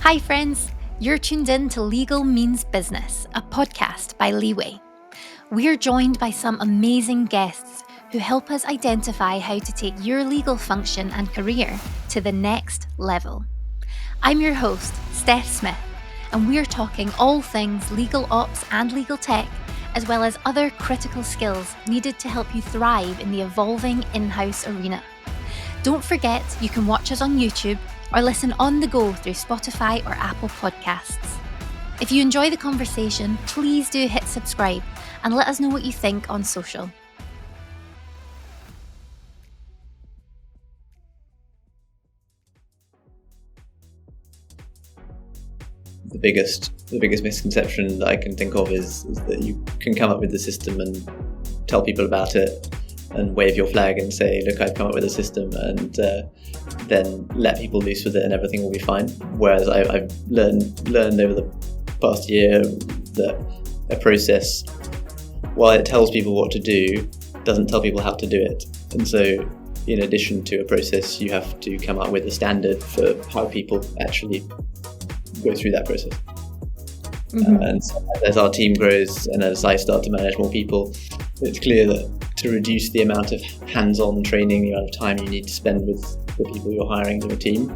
Hi friends, you're tuned in to Legal Means Business, a podcast by Leeway. We're joined by some amazing guests who help us identify how to take your legal function and career to the next level. I'm your host, Steph Smith, and we're talking all things legal ops and legal tech, as well as other critical skills needed to help you thrive in the evolving in-house arena. Don't forget, you can watch us on YouTube or listen on the go through Spotify or Apple Podcasts. If you enjoy the conversation, please do hit subscribe and let us know what you think on social. The biggest misconception that I can think of is that you can come up with the system and tell people about it and wave your flag and say, look, I've come up with a system, and then let people loose with it and everything will be fine. Whereas I've learned over the past year that a process, while it tells people what to do, doesn't tell people how to do it. And so in addition to a process, you have to come up with a standard for how people actually go through that process. And so as our team grows and as I start to manage more people, it's clear that to reduce the amount of hands-on training, the amount of time you need to spend with the people you're hiring in your team,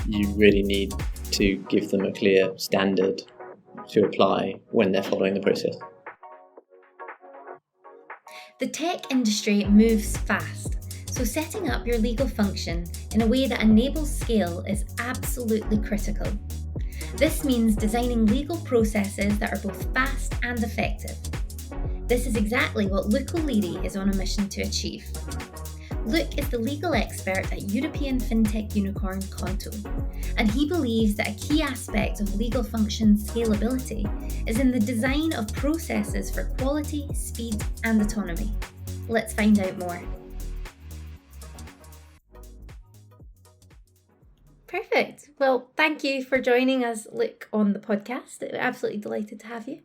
you really need to give them a clear standard to apply when they're following the process. The tech industry moves fast, so setting up your legal function in a way that enables scale is absolutely critical. This means designing legal processes that are both fast and effective. This is exactly what Luke O'Leary is on a mission to achieve. Luke is the legal expert at European fintech unicorn Qonto, and he believes that a key aspect of legal function scalability is in the design of processes for quality, speed, and autonomy. Let's find out more. Perfect. Well, thank you for joining us, Luke, on the podcast. We're absolutely delighted to have you.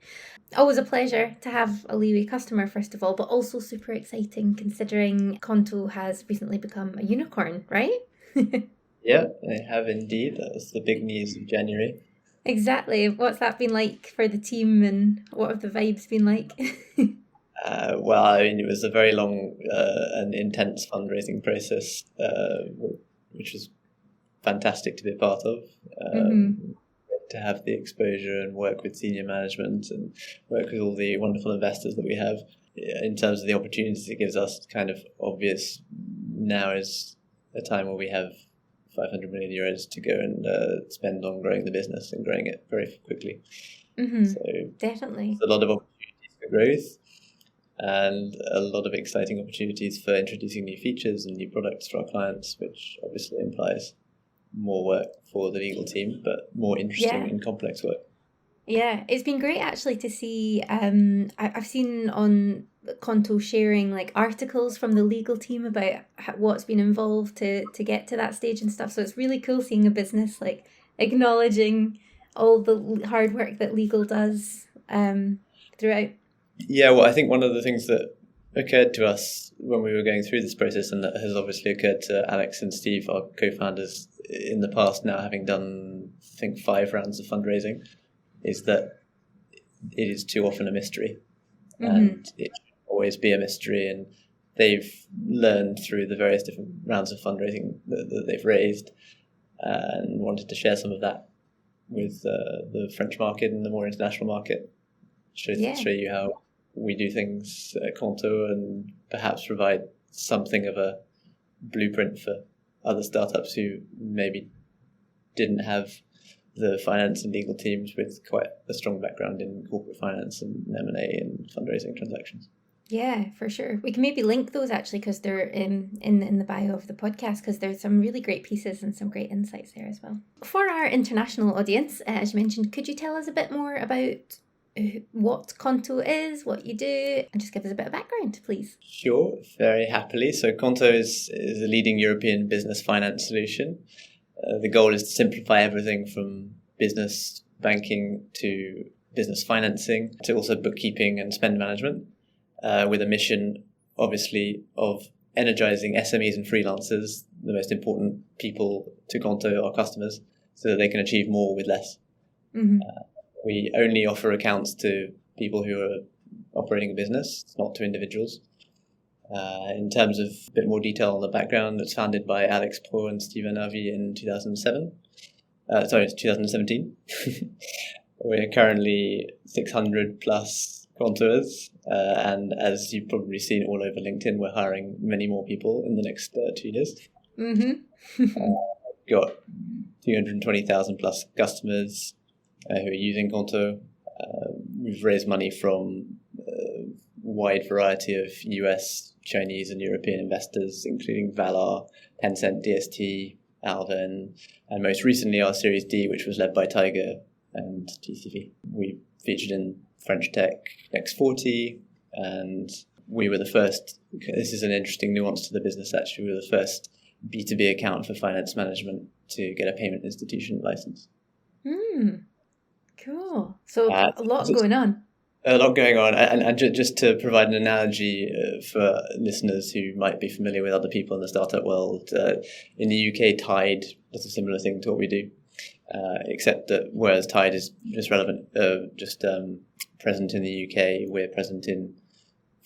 Always a pleasure to have a Leeway customer, first of all, but also super exciting considering Konto has recently become a unicorn, right? Yeah, I have indeed. That was the big news of January. Exactly. What's that been like for the team and what have the vibes been like? Well, I mean, it was a very long and intense fundraising process, which was fantastic to be a part of. To have the exposure and work with senior management and work with all the wonderful investors that we have. In terms of the opportunities it gives us, kind of obvious now is a time where we have 500 million euros to go and spend on growing the business and growing it very quickly. So definitely. There's a lot of opportunities for growth and a lot of exciting opportunities for introducing new features and new products for our clients, which obviously implies more work for the legal team, but more interesting and complex work. Yeah, it's been great actually to see. I've seen on Konto sharing like articles from the legal team about what's been involved to get to that stage and stuff. So it's really cool seeing a business like acknowledging all the hard work that legal does throughout. Yeah, well, I think one of the things that occurred to us when we were going through this process, and that has obviously occurred to Alex and Steve, our co-founders, in the past now, having done, I think, 5 rounds of fundraising, is that it is too often a mystery. And it should always be a mystery. And they've learned through the various different rounds of fundraising that they've raised and wanted to share some of that with the French market and the more international market. Show you how we do things at Qonto and perhaps provide something of a blueprint for other startups who maybe didn't have the finance and legal teams with quite a strong background in corporate finance and M&A and fundraising transactions. Yeah, for sure. We can maybe link those actually because they're in the bio of the podcast, because there's some really great pieces and some great insights there as well. For our international audience, as you mentioned, could you tell us a bit more about what Qonto is, what you do, and just give us a bit of background, please? Sure, very happily. So Qonto is a leading European business finance solution. The goal is to simplify everything from business banking to business financing to also bookkeeping and spend management, with a mission, obviously, of energizing SMEs and freelancers, the most important people to Konto, our customers, so that they can achieve more with less. Mm-hmm. We only offer accounts to people who are operating a business, not to individuals. In terms of a bit more detail on the background, it's founded by Alex Pro and Steven Avi in 2017. We're currently 600 plus Qontoers, and as you've probably seen all over LinkedIn, we're hiring many more people in the next 2 years. Mm-hmm. Got 220,000 plus customers who are using Konto. We've raised money from a wide variety of US, Chinese and European investors, including Valar, Tencent, DST, Alvin, and most recently our Series D, which was led by Tiger and GCV. We featured in French Tech X40, and we were the first, this is an interesting nuance to the business actually, we were the first B2B account for finance management to get a payment institution license. Cool. So a lot going on. A lot going on. And just to provide an analogy for listeners who might be familiar with other people in the startup world, in the UK, Tide does a similar thing to what we do, except that whereas Tide is just present in the UK, we're present in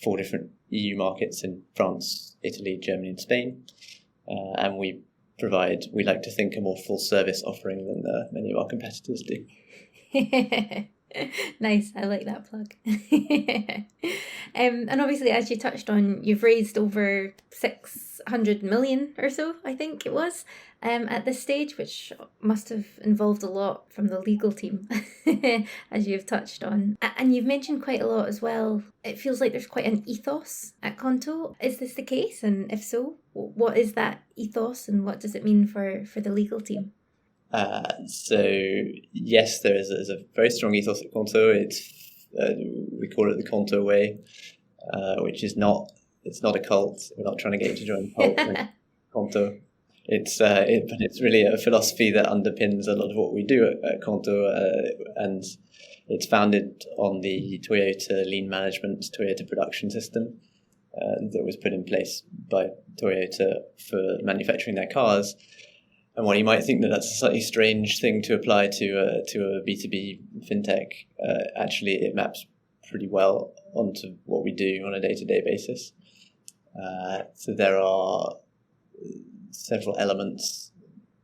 4 different EU markets in France, Italy, Germany and Spain. And we like to think, a more full service offering than many of our competitors do. Nice, I like that plug. And obviously, as you touched on, you've raised over 600 million or so, I think it was, at this stage, which must have involved a lot from the legal team, as you've touched on. And you've mentioned quite a lot as well. It feels like there's quite an ethos at Qonto. Is this the case? And if so, what is that ethos and what does it mean for the legal team? So yes, there's a very strong ethos at Qonto. We call it the Konto way, which is it's not a cult. We're not trying to get you to join a cult. Qonto. But it's really a philosophy that underpins a lot of what we do at Qonto, and it's founded on the Toyota lean management, Toyota production system that was put in place by Toyota for manufacturing their cars. And while you might think that that's a slightly strange thing to apply to a B2B fintech, actually it maps pretty well onto what we do on a day-to-day basis. So there are several elements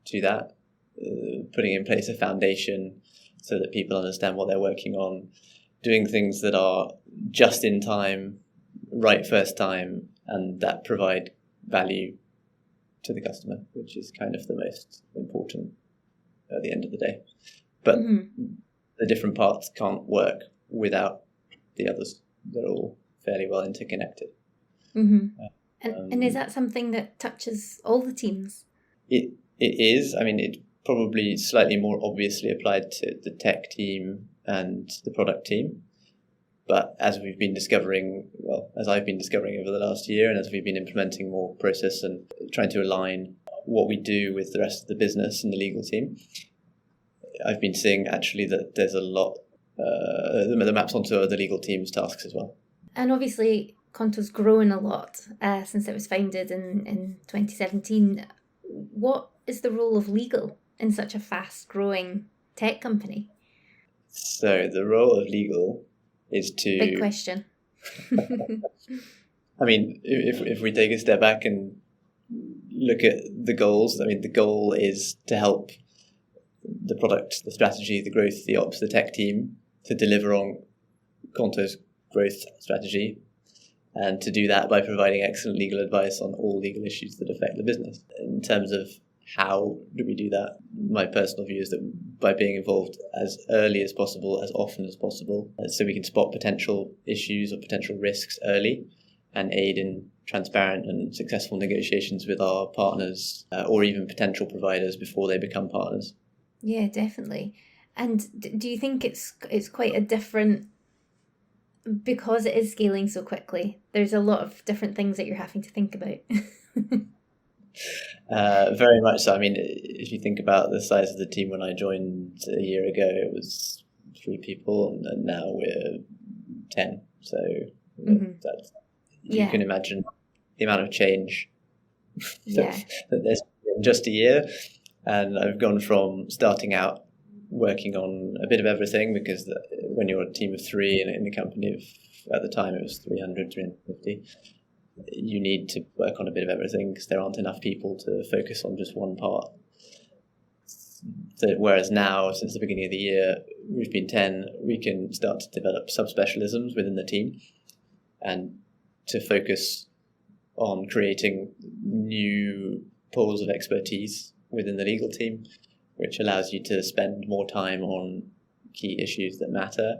to that, putting in place a foundation so that people understand what they're working on, doing things that are just in time, right first time, and that provide value to the customer, which is kind of the most important at the end of the day. But the different parts can't work without the others. They're all fairly well interconnected. And is that something that touches all the teams? It is. I mean, it's probably slightly more obviously applied to the tech team and the product team. But as I've been discovering over the last year, and as we've been implementing more process and trying to align what we do with the rest of the business and the legal team, I've been seeing actually that there's a lot that maps onto the legal team's tasks as well. And obviously, Qonto's grown a lot since it was founded in 2017. What is the role of legal in such a fast-growing tech company? So the role of legal is to... Big question. I mean, if we take a step back and look at the goals, I mean, the goal is to help the product, the strategy, the growth, the ops, the tech team to deliver on Qonto's growth strategy, and to do that by providing excellent legal advice on all legal issues that affect the business. In terms of how do we do that, my personal view is that by being involved as early as possible, as often as possible, so we can spot potential issues or potential risks early and aid in transparent and successful negotiations with our partners or even potential providers before they become partners. Yeah, definitely. And do you think it's quite a different, because it is scaling so quickly, there's a lot of different things that you're having to think about? Very much so. I mean, if you think about the size of the team when I joined a year ago, it was 3 people, and now we're 10. So you can imagine the amount of change that there's in just a year. And I've gone from starting out working on a bit of everything, because when you're a team of 3 in the company at the time it was 350, you need to work on a bit of everything because there aren't enough people to focus on just one part. So whereas now, since the beginning of the year, we've been 10, we can start to develop subspecialisms within the team and to focus on creating new pools of expertise within the legal team, which allows you to spend more time on key issues that matter.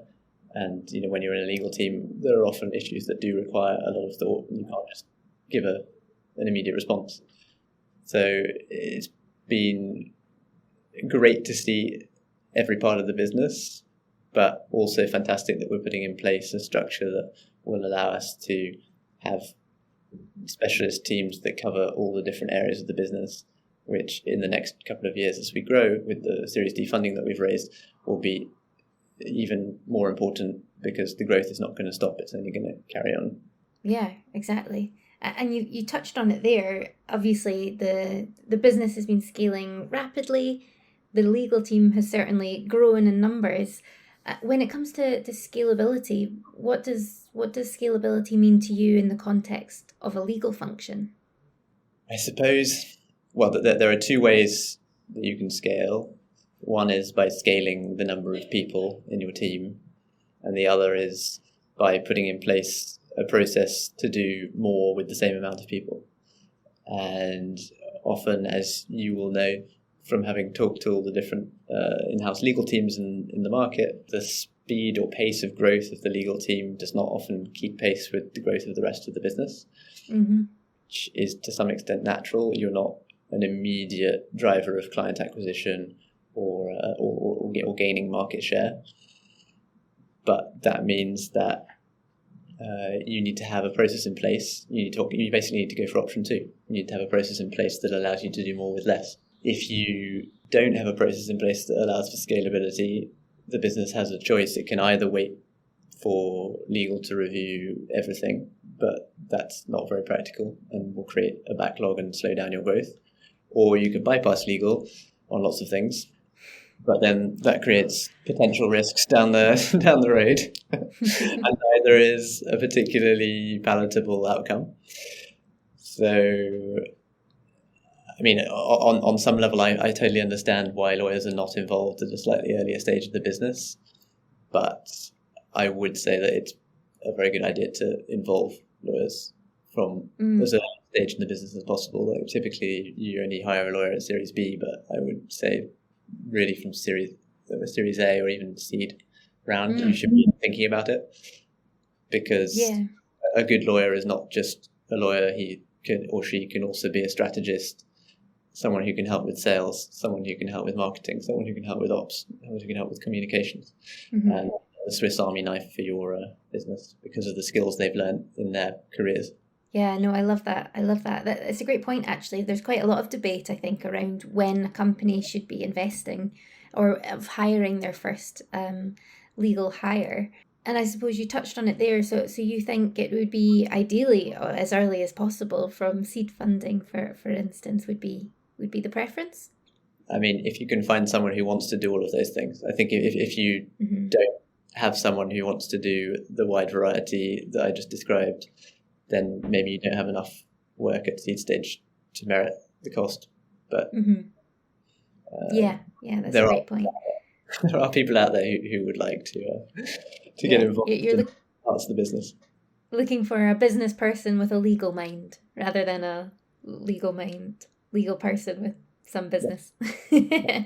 And when you're in a legal team, there are often issues that do require a lot of thought, and you can't just give an immediate response. So it's been great to see every part of the business, but also fantastic that we're putting in place a structure that will allow us to have specialist teams that cover all the different areas of the business, which in the next couple of years, as we grow with the Series D funding that we've raised, will be even more important, because the growth is not going to stop. It's only going to carry on. Yeah, exactly. And you touched on it there. Obviously, the business has been scaling rapidly. The legal team has certainly grown in numbers. When it comes to scalability, what does scalability mean to you in the context of a legal function? I suppose, well, there are 2 ways that you can scale. One is by scaling the number of people in your team, and the other is by putting in place a process to do more with the same amount of people. And often, as you will know from having talked to all the different in-house legal teams in the market, the speed or pace of growth of the legal team does not often keep pace with the growth of the rest of the business, which is to some extent natural. You're not an immediate driver of client acquisition or gaining market share. But that means that you need to have a process in place. You basically need to go for option 2. You need to have a process in place that allows you to do more with less. If you don't have a process in place that allows for scalability, the business has a choice. It can either wait for legal to review everything, but that's not very practical and will create a backlog and slow down your growth. Or you can bypass legal on lots of things, but then that creates potential risks down the road, and neither is a particularly palatable outcome. So, I mean, on some level, I totally understand why lawyers are not involved at a slightly earlier stage of the business, but I would say that it's a very good idea to involve lawyers from as early a stage in the business as possible. Like, typically, you only hire a lawyer at Series B, but I would say really from Series A or even seed round, you should be thinking about it, because a good lawyer is not just a lawyer. He or she can also be a strategist, someone who can help with sales, someone who can help with marketing, someone who can help with ops, someone who can help with communications, and a Swiss Army knife for your business because of the skills they've learned in their careers. Yeah, no, I love that. It's a great point, actually. There's quite a lot of debate, I think, around when a company should be investing or of hiring their first legal hire. And I suppose you touched on it there. So you think it would be ideally as early as possible from seed funding, for instance, would be the preference? I mean, if you can find someone who wants to do all of those things. I think if you don't have someone who wants to do the wide variety that I just described, then maybe you don't have enough work at seed stage to merit the cost. But that's a great point. There are people out there who would like to get involved in parts of the business. Looking for a business person with a legal mind rather than a legal person with some business. Yeah.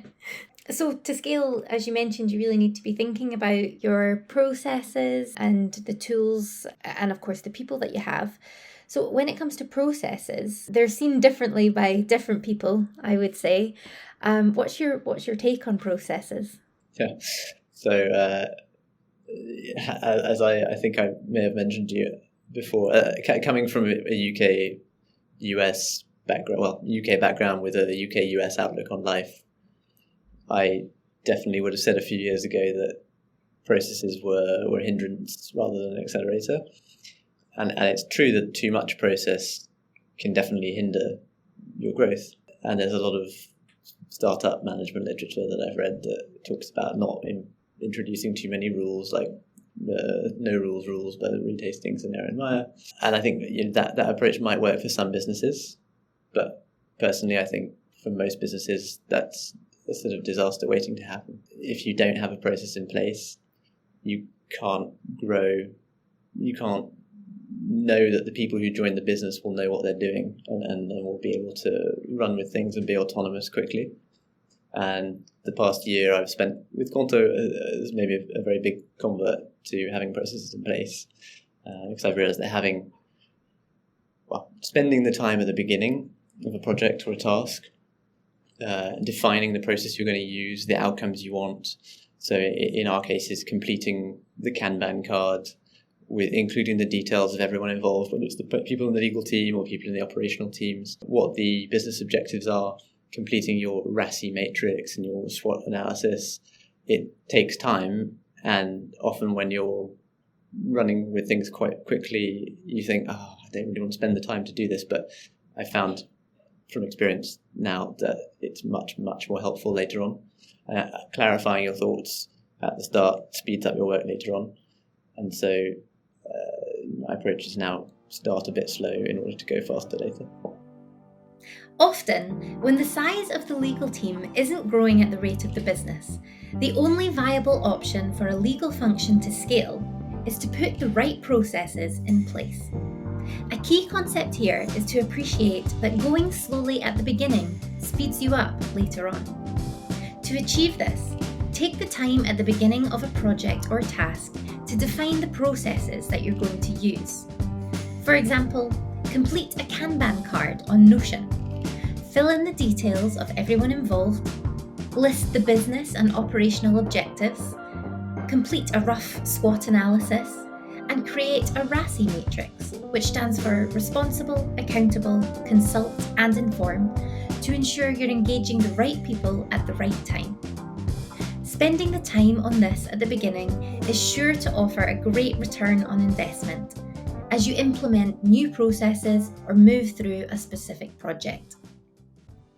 So to scale, as you mentioned, you really need to be thinking about your processes and the tools and, of course, the people that you have. So when it comes to processes, they're seen differently by different people, I would say. What's your take on processes? Yeah. So as I think I may have mentioned to you before, coming from a UK-US background with a UK-US outlook on life, I definitely would have said a few years ago that processes were a hindrance rather than an accelerator. And it's true that too much process can definitely hinder your growth. And there's a lot of startup management literature that I've read that talks about not introducing too many rules, like no rules, but retastings in Aaron Meyer. And I think that approach might work for some businesses, but personally, I think for most businesses, that's a sort of disaster waiting to happen. If you don't have a process in place, you can't grow. You can't know that the people who join the business will know what they're doing and will be able to run with things and be autonomous quickly. And the past year I've spent with Qonto is maybe a very big convert to having processes in place, because I've realized that spending the time at the beginning of a project or a task, defining the process you're going to use, the outcomes you want. So in our case is completing the Kanban card, with including the details of everyone involved, whether it's the people in the legal team or people in the operational teams, what the business objectives are, completing your RASI matrix and your SWOT analysis. It takes time, and often when you're running with things quite quickly, you think, I don't really want to spend the time to do this. But I found from experience now that it's much, much more helpful later on. Clarifying your thoughts at the start speeds up your work later on. And so my approach is now start a bit slow in order to go faster later. Often, when the size of the legal team isn't growing at the rate of the business, the only viable option for a legal function to scale is to put the right processes in place. A key concept here is to appreciate that going slowly at the beginning speeds you up later on. To achieve this, take the time at the beginning of a project or task to define the processes that you're going to use. For example, complete a Kanban card on Notion. Fill in the details of everyone involved, list the business and operational objectives, complete a rough SWOT analysis, and create a RASI matrix, which stands for Responsible, Accountable, Consult and Inform, to ensure you're engaging the right people at the right time. Spending the time on this at the beginning is sure to offer a great return on investment as you implement new processes or move through a specific project.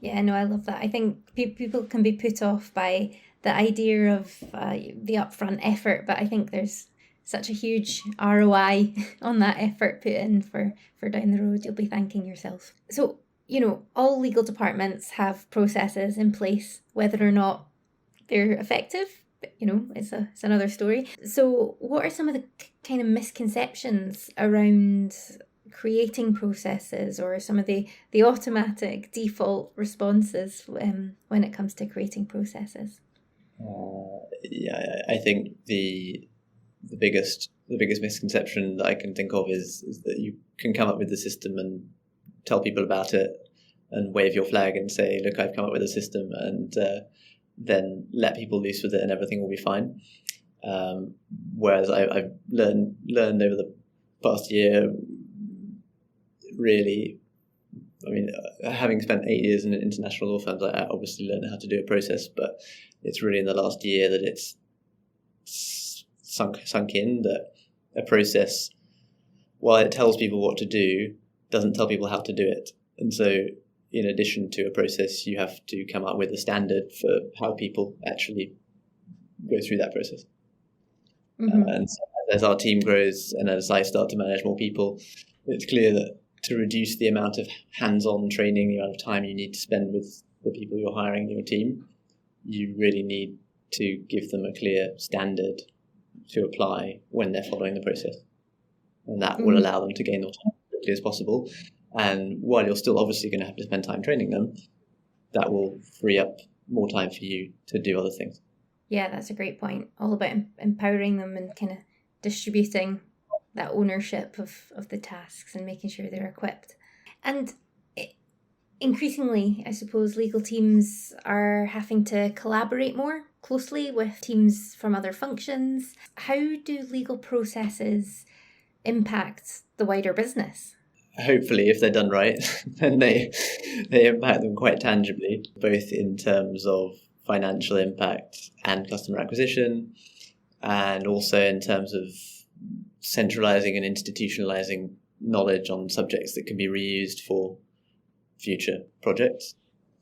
Yeah, no, I love that. I think people can be put off by the idea of the upfront effort, but I think there's such a huge ROI on that effort put in for down the road. You'll be thanking yourself. So, all legal departments have processes in place, whether or not they're effective, it's another story. So what are some of the kind of misconceptions around creating processes, or some of the automatic default responses when it comes to creating processes? I think the biggest misconception that I can think of is that you can come up with the system and tell people about it and wave your flag and say, look, I've come up with a system, and then let people loose with it and everything will be fine. Whereas I've learned over the past year, really, having spent 8 years in international law firms, I obviously learned how to do a process, but it's really in the last year that it's sunk in that a process, while it tells people what to do, doesn't tell people how to do it. And so in addition to a process, you have to come up with a standard for how people actually go through that process. Mm-hmm. And so as our team grows and as I start to manage more people, it's clear that to reduce the amount of hands-on training, the amount of time you need to spend with the people you're hiring in your team, you really need to give them a clear standard to apply when they're following the process. And that will allow them to gain autonomy as quickly as possible. And while you're still obviously going to have to spend time training them, that will free up more time for you to do other things. Yeah, that's a great point. All about empowering them and kind of distributing that ownership of the tasks and making sure they're equipped. And increasingly, I suppose, legal teams are having to collaborate more closely with teams from other functions. How do legal processes impact the wider business? Hopefully, if they're done right, then they impact them quite tangibly, both in terms of financial impact and customer acquisition, and also in terms of centralizing and institutionalizing knowledge on subjects that can be reused for future projects.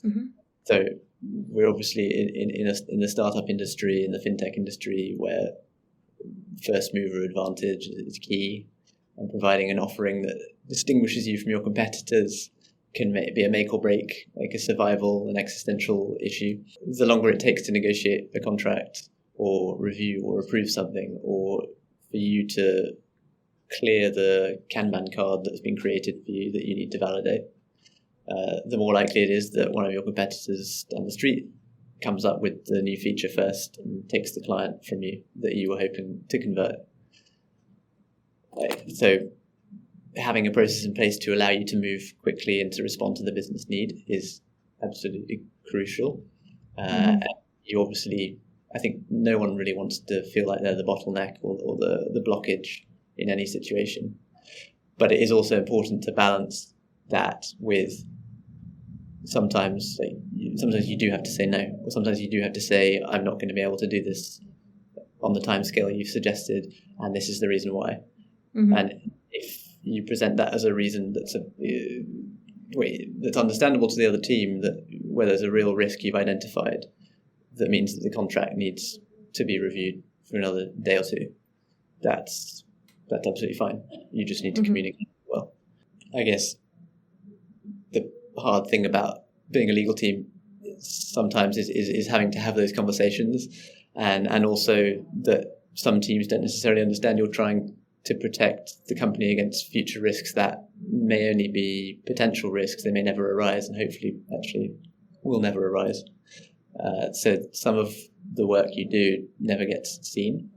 Mm-hmm. So we're obviously in the startup industry, in the fintech industry, where first mover advantage is key, and providing an offering that distinguishes you from your competitors can be a make or break, like a survival and existential issue. The longer it takes to negotiate a contract or review or approve something, or for you to clear the Kanban card that's been created for you that you need to validate, the more likely it is that one of your competitors down the street comes up with the new feature first and takes the client from you that you were hoping to convert. So having a process in place to allow you to move quickly and to respond to the business need is absolutely crucial. And you obviously, I think no one really wants to feel like they're the bottleneck or the blockage in any situation. But it is also important to balance that with sometimes you do have to say no, or sometimes you do have to say, I'm not going to be able to do this on the timescale you've suggested, and this is the reason why. And if you present that as a reason that's understandable to the other team, that where there's a real risk you've identified, that means that the contract needs to be reviewed for another day or two, that's absolutely fine. You just need to communicate well. I guess the hard thing about being a legal team sometimes is having to have those conversations, and also that some teams don't necessarily understand you're trying to protect the company against future risks that may only be potential risks. They may never arise, and hopefully actually will never arise. So some of the work you do never gets seen.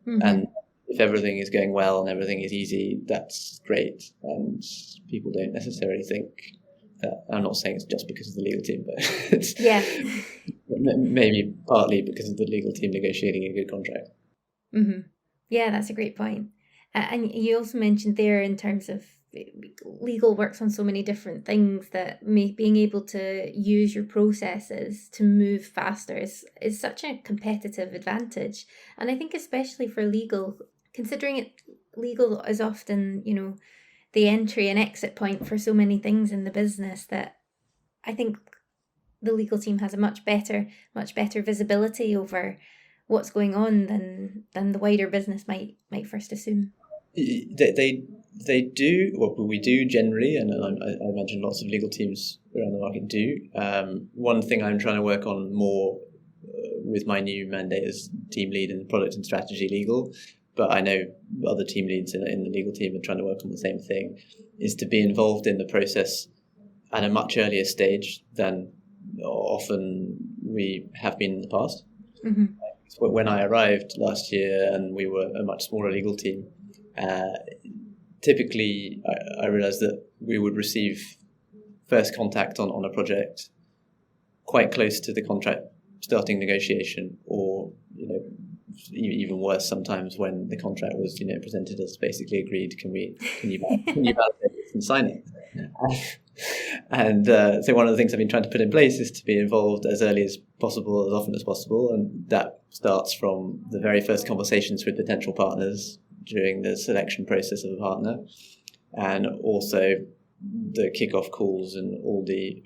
And if everything is going well and everything is easy, that's great. And people don't necessarily think that. I'm not saying it's just because of the legal team, but it's maybe partly because of the legal team negotiating a good contract. Yeah, that's a great point. And you also mentioned there, in terms of legal works on so many different things, that being able to use your processes to move faster is such a competitive advantage. And I think especially for legal, considering legal is often, the entry and exit point for so many things in the business, that I think the legal team has a much better visibility over what's going on than the wider business might first assume. They do, well, we do generally, and I imagine lots of legal teams around the market do. One thing I'm trying to work on more with my new mandate as team lead in product and strategy legal, but I know other team leads in the legal team are trying to work on the same thing, is to be involved in the process at a much earlier stage than often we have been in the past. When I arrived last year and we were a much smaller legal team, typically I realized that we would receive first contact on a project quite close to the contract starting negotiation, or even worse sometimes when the contract was presented as basically agreed. Can you validate this and sign it? And so one of the things I've been trying to put in place is to be involved as early as possible, as often as possible, and that starts from the very first conversations with potential partners during the selection process of a partner, and also the kickoff calls and all the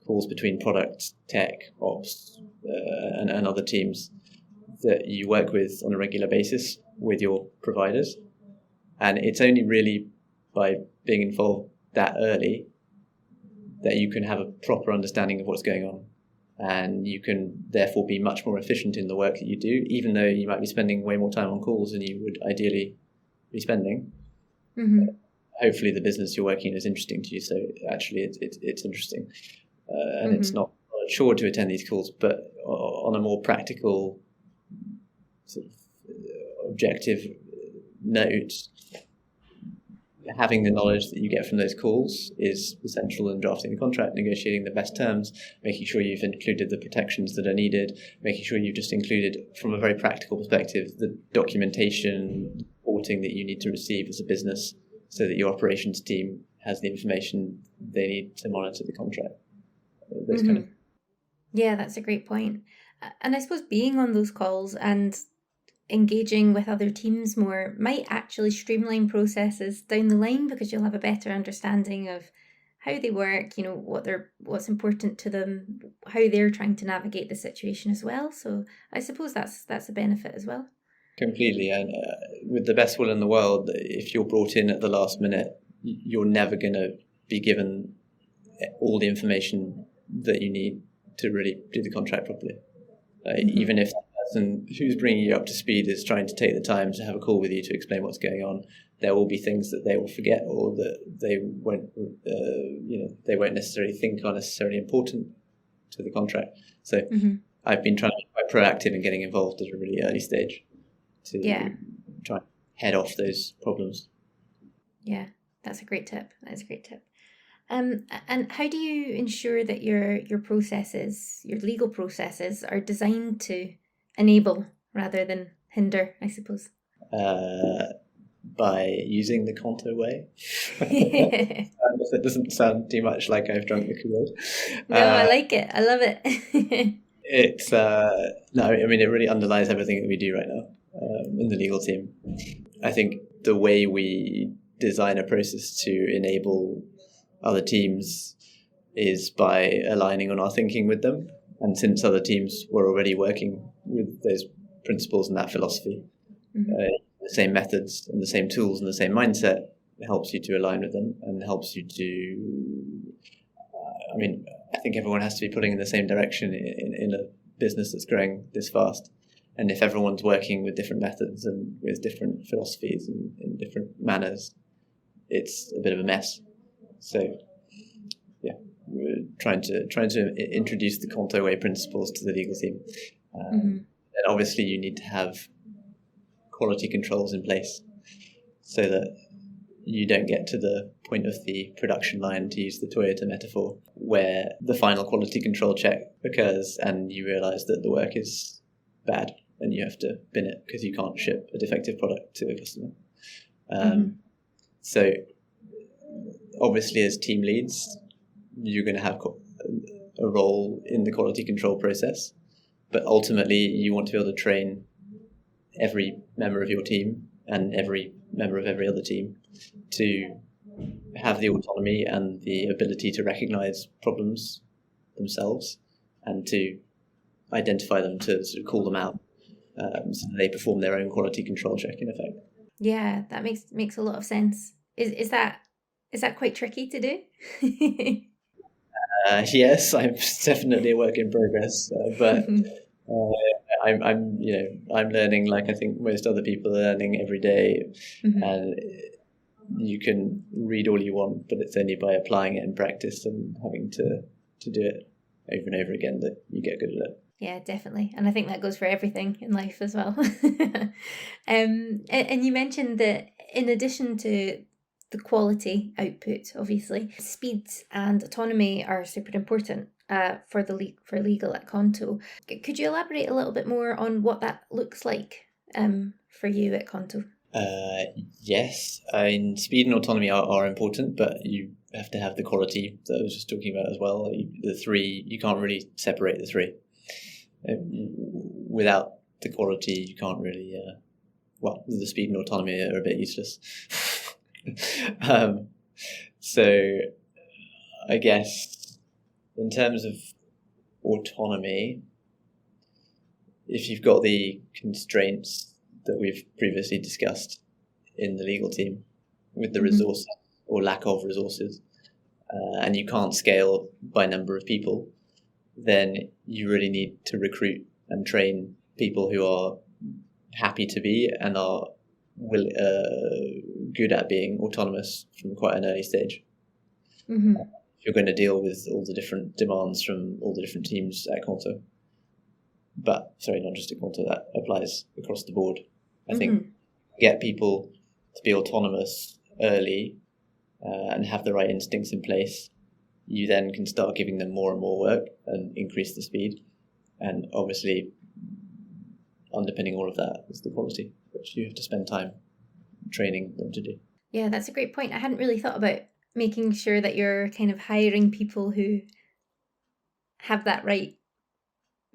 calls between product, tech, ops, and other teams that you work with on a regular basis with your providers. And it's only really by being involved that early that you can have a proper understanding of what's going on, and you can therefore be much more efficient in the work that you do, even though you might be spending way more time on calls than you would ideally be spending. Hopefully the business you're working in is interesting to you, so actually it's interesting, and it's not a chore to attend these calls. But on a more practical sort of objective note, having the knowledge that you get from those calls is essential in drafting the contract, negotiating the best terms, making sure you've included the protections that are needed, making sure you've just included, from a very practical perspective, the documentation, reporting that you need to receive as a business, so that your operations team has the information they need to monitor the contract. Those kind of. Yeah, that's a great point. And I suppose being on those calls and engaging with other teams more might actually streamline processes down the line, because you'll have a better understanding of how they work, what's important to them, how they're trying to navigate the situation as well. So I suppose that's a benefit as well. Completely. And with the best will in the world, if you're brought in at the last minute, you're never going to be given all the information that you need to really do the contract properly. Even if the person who's bringing you up to speed is trying to take the time to have a call with you to explain what's going on, there will be things that they will forget, or that they won't necessarily think are necessarily important to the contract. So I've been trying to be quite proactive in getting involved at a really early stage to try and head off those problems. Yeah, that's a great tip. And how do you ensure that your processes, your legal processes, are designed to enable rather than hinder, I suppose? By using the Qonto way. That doesn't sound too much like I've drunk the Kool-Aid. No, I like it. I love it. It's no, I mean, it really underlies everything that we do right now in the legal team. I think the way we design a process to enable other teams is by aligning on our thinking with them. And since other teams were already working with those principles and that philosophy, the same methods and the same tools and the same mindset, it helps you to align with them and helps you to, I think everyone has to be pulling in the same direction in a business that's growing this fast. And if everyone's working with different methods and with different philosophies and in different manners, it's a bit of a mess. So, yeah, we're trying to introduce the Konto way principles to the legal team. And obviously you need to have quality controls in place so that you don't get to the point of the production line, to use the Toyota metaphor, where the final quality control check occurs and you realize that the work is bad and you have to bin it because you can't ship a defective product to a customer. So obviously as team leads, you're going to have a role in the quality control process, but ultimately you want to be able to train every member of your team and every member of every other team to have the autonomy and the ability to recognize problems themselves and to identify them, to sort of call them out, so that they perform their own quality control check in effect. Yeah, that makes a lot of sense. Is that quite tricky to do? Yes, I'm definitely a work in progress, but I'm learning like I think most other people are learning every day. And you can read all you want, but it's only by applying it in practice and having to do it over and over again that you get good at it. Yeah, definitely. And I think that goes for everything in life as well. And you mentioned that in addition to the quality output, obviously, speed and autonomy are super important for legal at Konto. Could you elaborate a little bit more on what that looks like for you at Konto? Yes, speed and autonomy are important, but you have to have the quality that I was just talking about as well. The three, you can't really separate the three. Without the quality, you can't really, the speed and autonomy are a bit useless. So I guess in terms of autonomy, if you've got the constraints that we've previously discussed in the legal team with the resources or lack of resources, and you can't scale by number of people, then you really need to recruit and train people who are happy to be and are good at being autonomous from quite an early stage. You're going to deal with all the different demands from all the different teams at Qonto. But, sorry, not just at Qonto, that applies across the board. I think get people to be autonomous early and have the right instincts in place. You then can start giving them more and more work and increase the speed. And obviously, underpinning all of that is the quality, which you have to spend time training them to do. Yeah, that's a great point. I hadn't really thought about making sure that you're kind of hiring people who have that right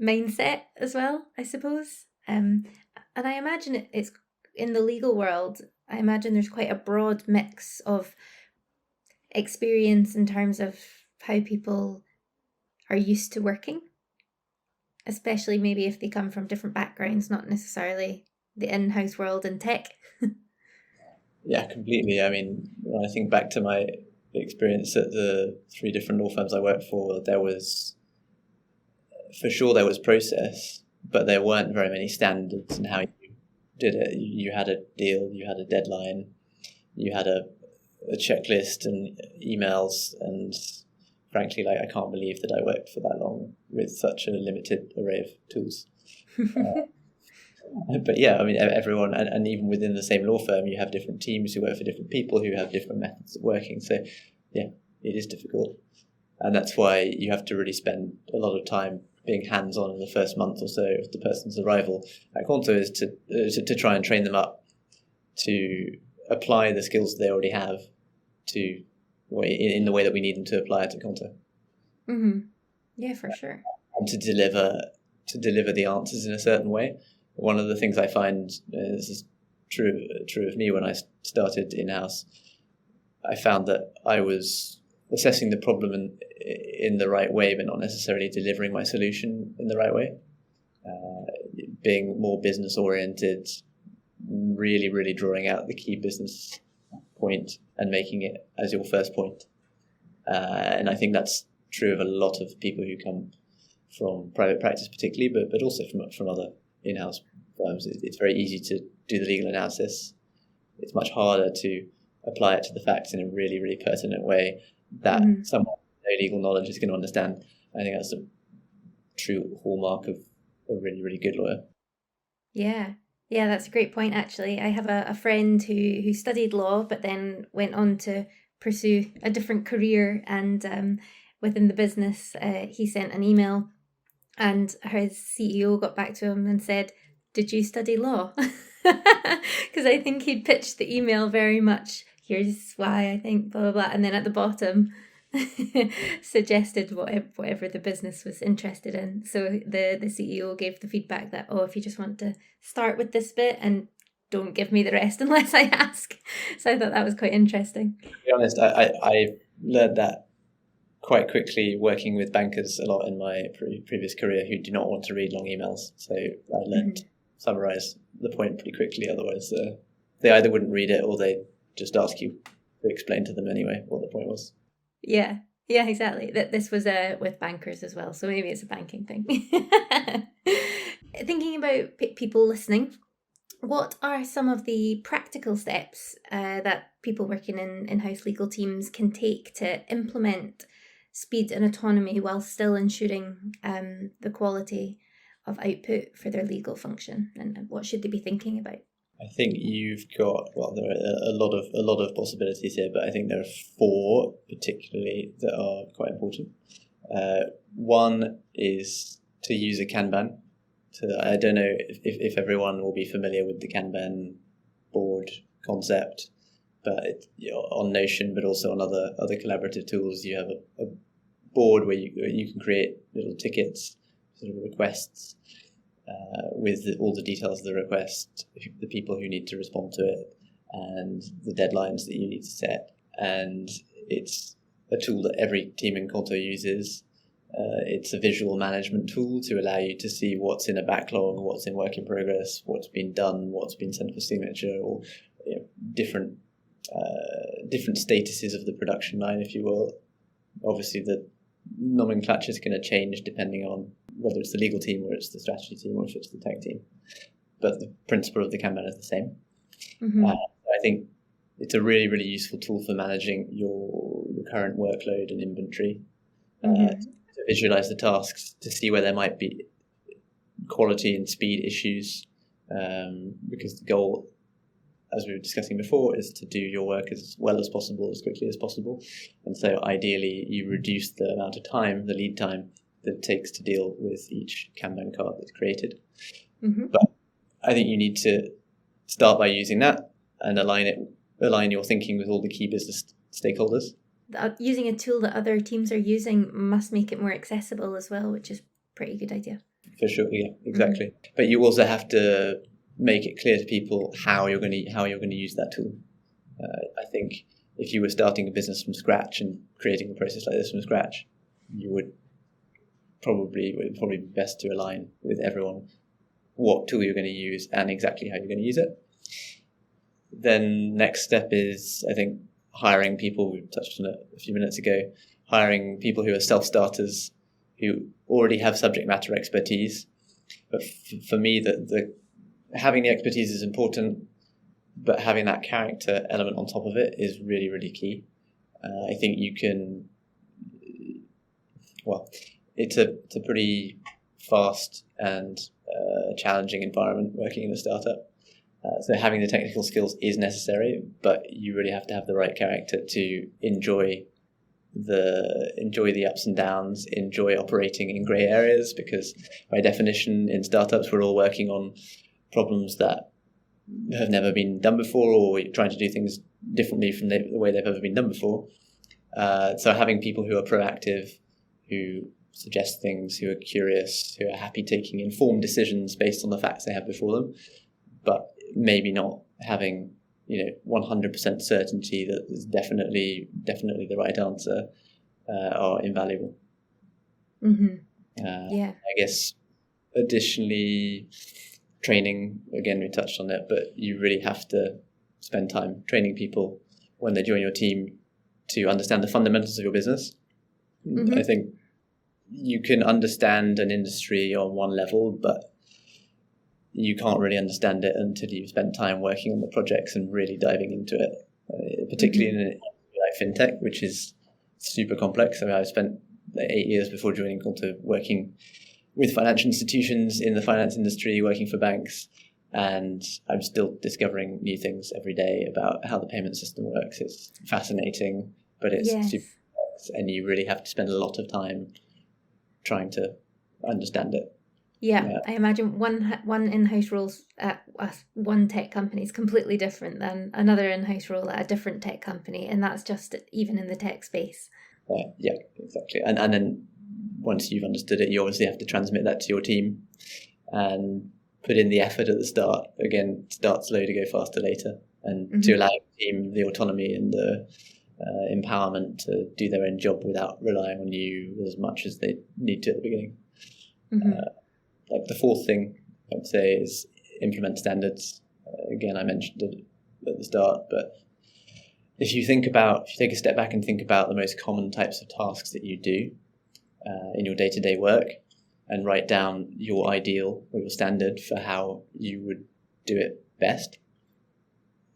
mindset as well, I suppose. And I imagine it's in the legal world, I imagine there's quite a broad mix of experience in terms of how people are used to working, especially maybe if they come from different backgrounds, not necessarily the in-house world in tech? Yeah, completely. I mean, when I think back to my experience at the 3 different law firms I worked for, there was process, but there weren't very many standards in how you did it. You had a deal, you had a deadline, you had a checklist and emails, and frankly, I can't believe that I worked for that long with such a limited array of tools. But yeah, I mean, everyone, and even within the same law firm, you have different teams who work for different people who have different methods of working. So yeah, it is difficult. And that's why you have to really spend a lot of time being hands-on in the first month or so of the person's arrival at Qonto, is to try and train them up to apply the skills they already have to in the way that we need them to apply it to Qonto. Mm-hmm. Yeah, for sure. And to deliver the answers in a certain way. One of the things I find, this is true of me when I started in-house, I found that I was assessing the problem in the right way, but not necessarily delivering my solution in the right way. Being more business-oriented, really, really drawing out the key business point and making it as your first point. And I think that's true of a lot of people who come from private practice particularly, but also from other in-house firms. It's very easy to do the legal analysis. It's much harder to apply it to the facts in a really, really pertinent way that someone with no legal knowledge is going to understand. I think that's a true hallmark of a really, really good lawyer. Yeah, that's a great point, actually. I have a friend who studied law, but then went on to pursue a different career, and within the business, he sent an email, and his CEO got back to him and said, "Did you study law?" Because I think he'd pitched the email very much, "Here's why I think blah, blah, blah." And then at the bottom, suggested whatever the business was interested in. So the CEO gave the feedback that, if you just want to start with this bit and don't give me the rest unless I ask. So I thought that was quite interesting. To be honest, I learned that quite quickly working with bankers a lot in my previous career who do not want to read long emails. So I learned to summarize the point pretty quickly. Otherwise, they either wouldn't read it or they'd just ask you to explain to them anyway what the point was. Yeah, exactly. This was with bankers as well. So maybe it's a banking thing. Thinking about people listening, what are some of the practical steps that people working in in-house legal teams can take to implement speed and autonomy while still ensuring the quality of output for their legal function? And what should they be thinking about? I think you've got, there are a lot of possibilities here, but I think there are 4 particularly that are quite important. One is to use a Kanban. So I don't know if everyone will be familiar with the Kanban board concept, but on Notion, but also on other collaborative tools, you have a board where you can create little tickets, sort of requests, with all the details of the request, the people who need to respond to it, and the deadlines that you need to set. And it's a tool that every team in Konto uses. It's a visual management tool to allow you to see what's in a backlog, what's in work in progress, what's been done, what's been sent for signature, or different statuses of the production line, if you will. Obviously, the nomenclature is going to change depending on whether it's the legal team or it's the strategy team or if it's the tech team. But the principle of the Kanban is the same. I think it's a really, really useful tool for managing your current workload and inventory. To visualize the tasks, to see where there might be quality and speed issues, because the goal, as we were discussing before, is to do your work as well as possible, as quickly as possible. And so ideally you reduce the amount of time, the lead time that it takes to deal with each Kanban card that's created. But I think you need to start by using that and align your thinking with all the key business stakeholders. Using a tool that other teams are using must make it more accessible as well, which is a pretty good idea. For sure, yeah, exactly. But you also have to make it clear to people how you're going to use that tool. I think if you were starting a business from scratch and creating a process like this from scratch, it would probably be best to align with everyone what tool you're going to use and exactly how you're going to use it. Then next step is, I think, hiring people. We touched on it a few minutes ago. Hiring people who are self-starters, who already have subject matter expertise. But for me, the having the expertise is important, but having that character element on top of it is really, really key. I think you can, well, it's a pretty fast and challenging environment working in a startup. So having the technical skills is necessary, but you really have to have the right character to enjoy the ups and downs, enjoy operating in grey areas, because by definition in startups we're all working on problems that have never been done before, or we're trying to do things differently from the way they've ever been done before. So having people who are proactive, who suggest things, who are curious, who are happy taking informed decisions based on the facts they have before them, but maybe not having 100% certainty that is definitely the right answer, are invaluable. I guess additionally, training, again, we touched on it, but you really have to spend time training people when they join your team to understand the fundamentals of your business. I think you can understand an industry on one level, but you can't really understand it until you've spent time working on the projects and really diving into it, particularly in like fintech, which is super complex. I mean, I've spent 8 years before joining Qonto working with financial institutions in the finance industry, working for banks, and I'm still discovering new things every day about how the payment system works. It's fascinating, but it's super complex, and you really have to spend a lot of time trying to understand it. Yeah, I imagine one in-house role at one tech company is completely different than another in-house role at a different tech company, and that's just even in the tech space. Yeah, exactly. And then once you've understood it, you obviously have to transmit that to your team and put in the effort at the start. Again, start slow to go faster later, and to allow your team the autonomy and the empowerment to do their own job without relying on you as much as they need to at the beginning. Like the fourth thing I'd say is implement standards. Again, I mentioned it at the start, but if you take a step back and think about the most common types of tasks that you do in your day-to-day work, and write down your ideal or your standard for how you would do it best,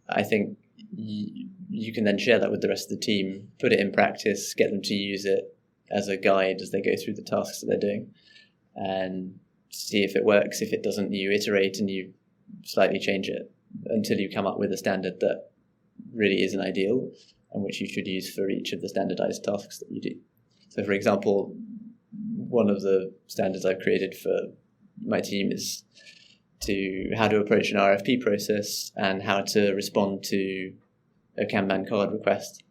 I think you can then share that with the rest of the team, put it in practice, get them to use it as a guide as they go through the tasks that they're doing, and see if it works. If it doesn't, you iterate and you slightly change it until you come up with a standard that really is an ideal and which you should use for each of the standardized tasks that you do. So, for example, one of the standards I've created for my team is how to approach an RFP process and how to respond to a Kanban card request.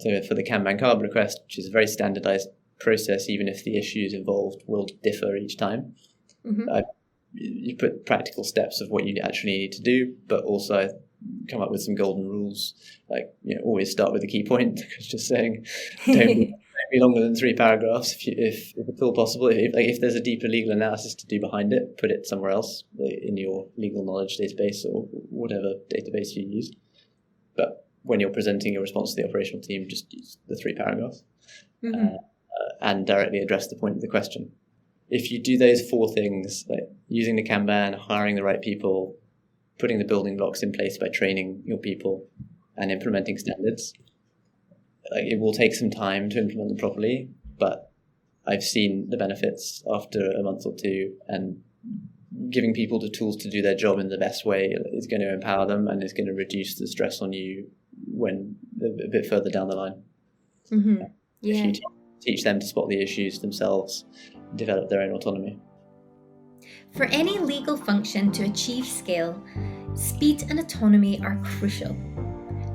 So for the Kanban card request, which is a very standardized process, even if the issues involved will differ each time, you put practical steps of what you actually need to do, but also come up with some golden rules, like always start with the key point. Just saying, don't be longer than 3 paragraphs if at all possible. If there's a deeper legal analysis to do behind it, put it somewhere else in your legal knowledge database or whatever database you use. But when you're presenting your response to the operational team, just use the 3 paragraphs and directly address the point of the question. If you do those 4 things, like using the Kanban, hiring the right people, putting the building blocks in place by training your people, and implementing standards, it will take some time to implement them properly, but I've seen the benefits after a month or 2, and giving people the tools to do their job in the best way is going to empower them and is going to reduce the stress on you when a bit further down the line. If you teach them to spot the issues themselves, develop their own autonomy. For any legal function to achieve scale, speed and autonomy are crucial.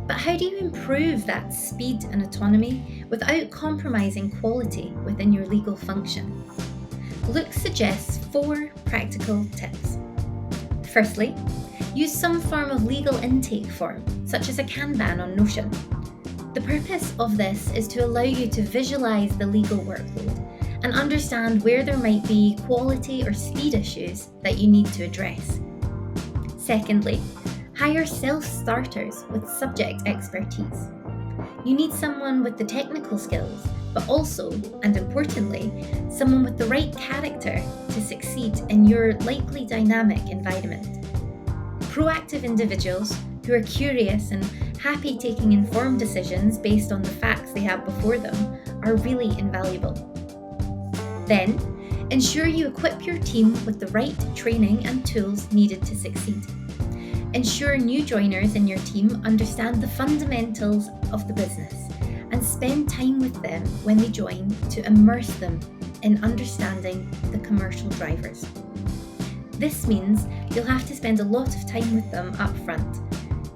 But how do you improve that speed and autonomy without compromising quality within your legal function? Luke suggests 4 practical tips. Firstly, use some form of legal intake form, such as a Kanban on Notion. The purpose of this is to allow you to visualize the legal workload and understand where there might be quality or speed issues that you need to address. Secondly, hire self-starters with subject expertise. You need someone with the technical skills, but also, and importantly, someone with the right character to succeed in your likely dynamic environment. Proactive individuals who are curious and happy taking informed decisions based on the facts they have before them are really invaluable. Then, ensure you equip your team with the right training and tools needed to succeed. Ensure new joiners in your team understand the fundamentals of the business and spend time with them when they join to immerse them in understanding the commercial drivers. This means you'll have to spend a lot of time with them up front,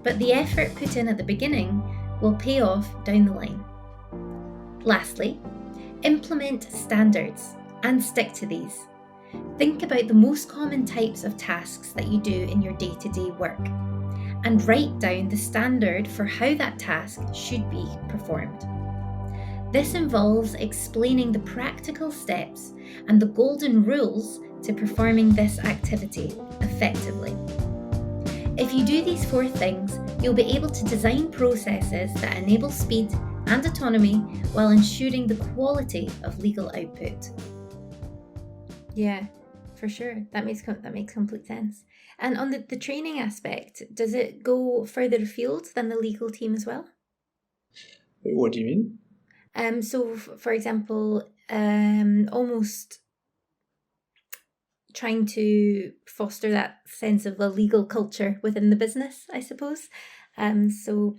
but the effort put in at the beginning will pay off down the line. Lastly, implement standards and stick to these. Think about the most common types of tasks that you do in your day-to-day work and write down the standard for how that task should be performed. This involves explaining the practical steps and the golden rules to performing this activity effectively. If you do these 4 things, you'll be able to design processes that enable speed and autonomy while ensuring the quality of legal output. Yeah, for sure. That makes complete sense. And on the training aspect, does it go further afield than the legal team as well? What do you mean? So, for example, almost trying to foster that sense of a legal culture within the business, I suppose. So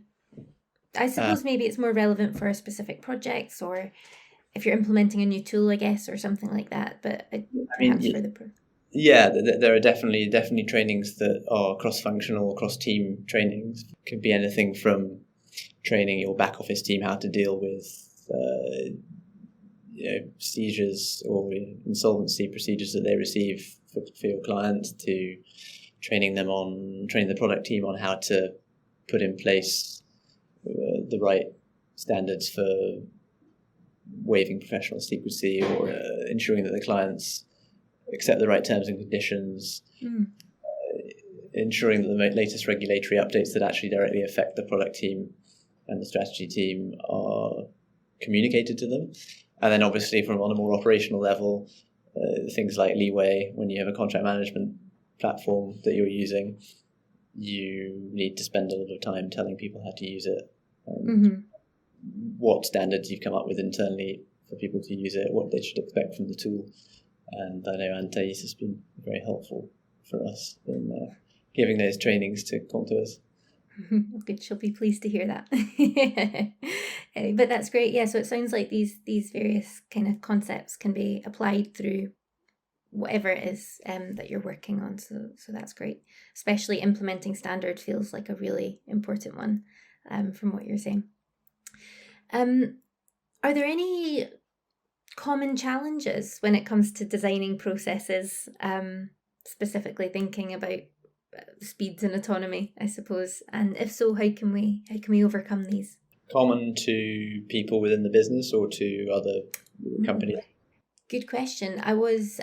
I suppose maybe it's more relevant for specific projects, or if you're implementing a new tool, I guess, or something like that. But perhaps for the yeah, there are definitely trainings that are cross-functional, cross-team trainings. It could be anything from training your back office team how to deal with seizures or insolvency procedures that they receive for your clients, to training the product team on how to put in place the right standards for waiving professional secrecy, or ensuring that the clients accept the right terms and conditions, ensuring that the latest regulatory updates that actually directly affect the product team and the strategy team are communicated to them. And then obviously on a more operational level, things like Leeway, when you have a contract management platform that you're using, you need to spend a lot of time telling people how to use it, what standards you've come up with internally for people to use it, what they should expect from the tool. And I know Antais has been very helpful for us in giving those trainings to Qontos. Good, she'll be pleased to hear that. But that's great. Yeah, so it sounds like these various kind of concepts can be applied through whatever it is that you're working on. So that's great. Especially implementing standard feels like a really important one from what you're saying. Are there any common challenges when it comes to designing processes, specifically thinking about speeds and autonomy, I suppose? And if so, how can we overcome these? Common to people within the business or to other companies? Good question. I was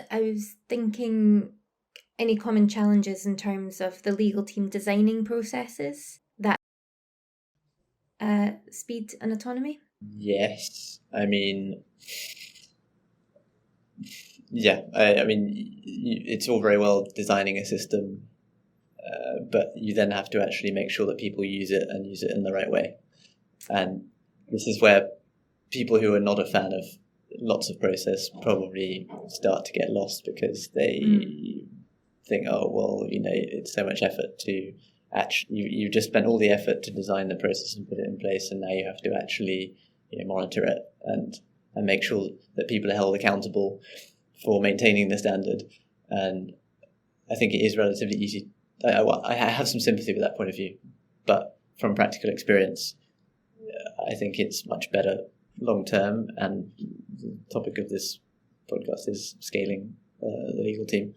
thinking any common challenges in terms of the legal team designing processes that speed and autonomy? Yes. I mean, it's all very well designing a system, but you then have to actually make sure that people use it and use it in the right way. And this is where people who are not a fan of lots of process probably start to get lost, because they think, oh, well, it's so much effort to actually, you've just spent all the effort to design the process and put it in place, and now you have to actually monitor it and make sure that people are held accountable for maintaining the standard. And I think it is relatively easy. I have some sympathy with that point of view, but from practical experience, I think it's much better long term. And the topic of this podcast is scaling the legal team.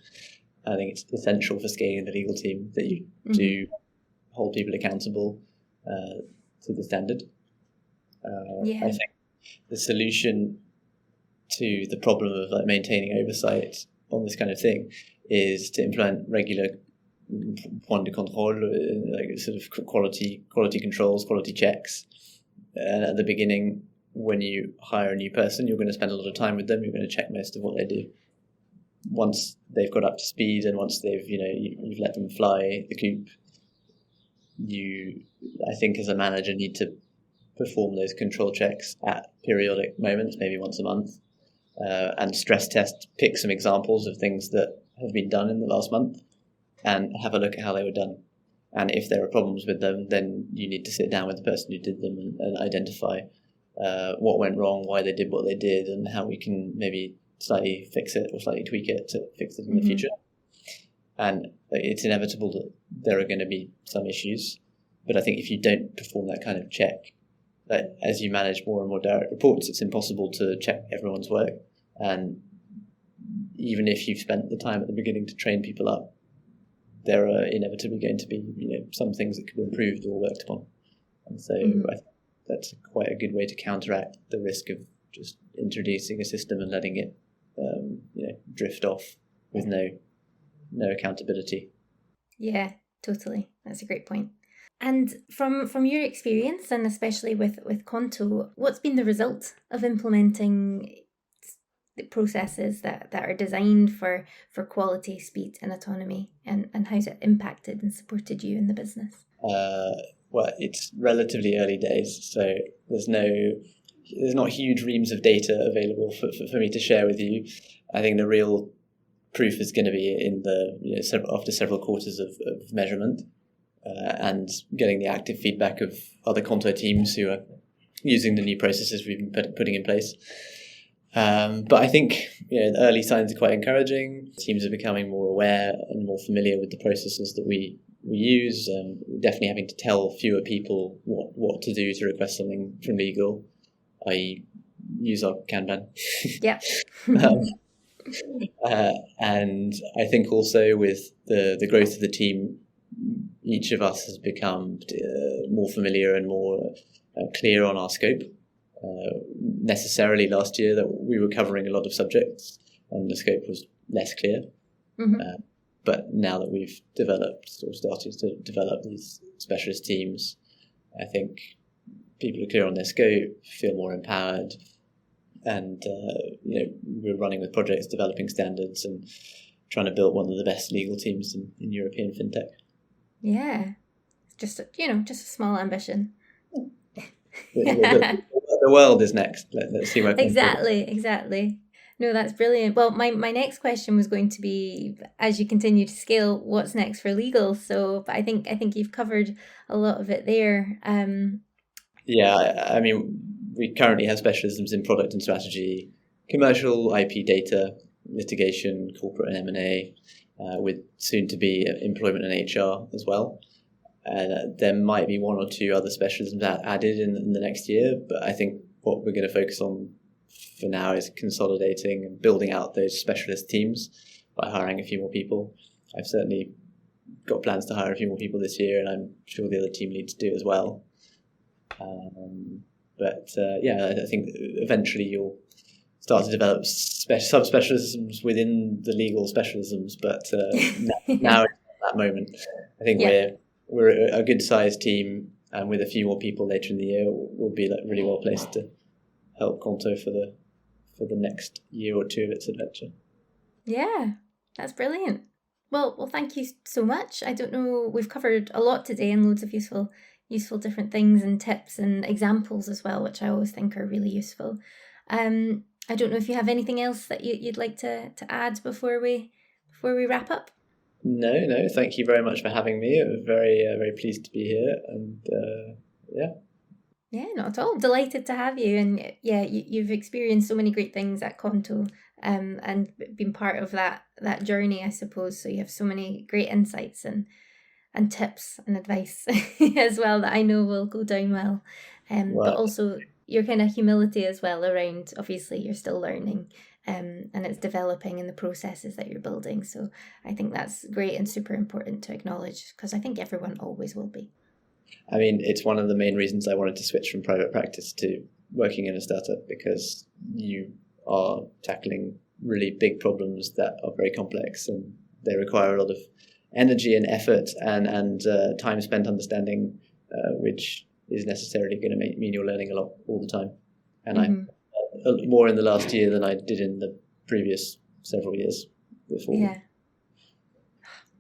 I think it's essential for scaling the legal team that you do hold people accountable to the standard. I think the solution to the problem of like maintaining oversight on this kind of thing is to implement regular point de contrôle, like sort of quality controls, quality checks. And at the beginning, when you hire a new person, you're going to spend a lot of time with them. You're going to check most of what they do. Once they've got up to speed and once they've, you've let them fly the coop, you, I think as a manager, need to perform those control checks at periodic moments, maybe once a month, and stress test, pick some examples of things that have been done in the last month and have a look at how they were done. And if there are problems with them, then you need to sit down with the person who did them and identify what went wrong, why they did what they did, and how we can maybe slightly fix it or slightly tweak it to fix it in the future. And it's inevitable that there are going to be some issues. But I think if you don't perform that kind of check, that as you manage more and more direct reports, it's impossible to check everyone's work. And even if you've spent the time at the beginning to train people up, there are inevitably going to be some things that could be improved or worked upon. And so I think that's quite a good way to counteract the risk of just introducing a system and letting it drift off with no accountability. Yeah, totally. That's a great point. And from your experience, and especially with Qonto, what's been the result of implementing the processes that are designed for quality, speed and autonomy, and how's it impacted and supported you in the business? Well, it's relatively early days, so there's not huge reams of data available for me to share with you. I think the real proof is going to be in after several quarters of measurement and getting the active feedback of other Konto teams who are using the new processes we've been putting in place. But I think the early signs are quite encouraging. Teams are becoming more aware and more familiar with the processes that we use. We're definitely having to tell fewer people what to do to request something from legal, i.e. use our Kanban. Yeah. And I think also with the growth of the team, each of us has become more familiar and more clear on our scope. Necessarily last year that we were covering a lot of subjects and the scope was less clear. But now that we've started to develop these specialist teams, I think people are clear on their scope, feel more empowered, and we're running with projects, developing standards, and trying to build one of the best legal teams in European fintech. Yeah, just a small ambition. The world is next. Let's see where. Exactly. No, that's brilliant. Well, my next question was going to be, as you continue to scale, what's next for legal? So, but I think you've covered a lot of it there. Yeah, I mean, we currently have specialisms in product and strategy, commercial, IP data, litigation, corporate and M&A, with soon to be employment and HR as well. And there might be one or two other specialisms added in the next year, but I think what we're going to focus on for now is consolidating and building out those specialist teams by hiring a few more people. I've certainly got plans to hire a few more people this year, and I'm sure the other team leads do as well. I think eventually you'll start to develop subspecialisms within the legal specialisms, but now it's that moment. I think we're a good sized team, and with a few more people later in the year, we'll be really well placed to help Konto for the next year or two of its adventure. Yeah, that's brilliant. Well, thank you so much. I don't know, we've covered a lot today and loads of useful different things and tips and examples as well, which I always think are really useful. I don't know if you have anything else that you'd like to add before we wrap up. No. Thank you very much for having me. I was very, very pleased to be here, and Yeah, not at all. Delighted to have you, and you've experienced so many great things at Qonto, and been part of that journey, I suppose. So you have so many great insights and tips and advice as well that I know will go down well. But also your kind of humility as well around, obviously you're still learning, and it's developing in the processes that you're building. So I think that's great and super important to acknowledge, because I think everyone always will be. I mean, it's one of the main reasons I wanted to switch from private practice to working in a startup, because you are tackling really big problems that are very complex, and they require a lot of energy and effort and time spent understanding, which is necessarily going to mean you're learning a lot all the time. And I'm more in the last year than I did in the previous several years before. Yeah.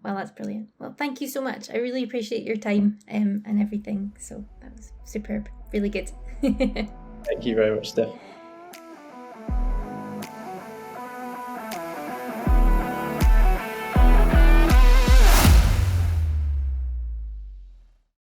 Well, that's brilliant. Well, thank you so much. I really appreciate your time and everything. So that was superb. Really good. Thank you very much, Steph.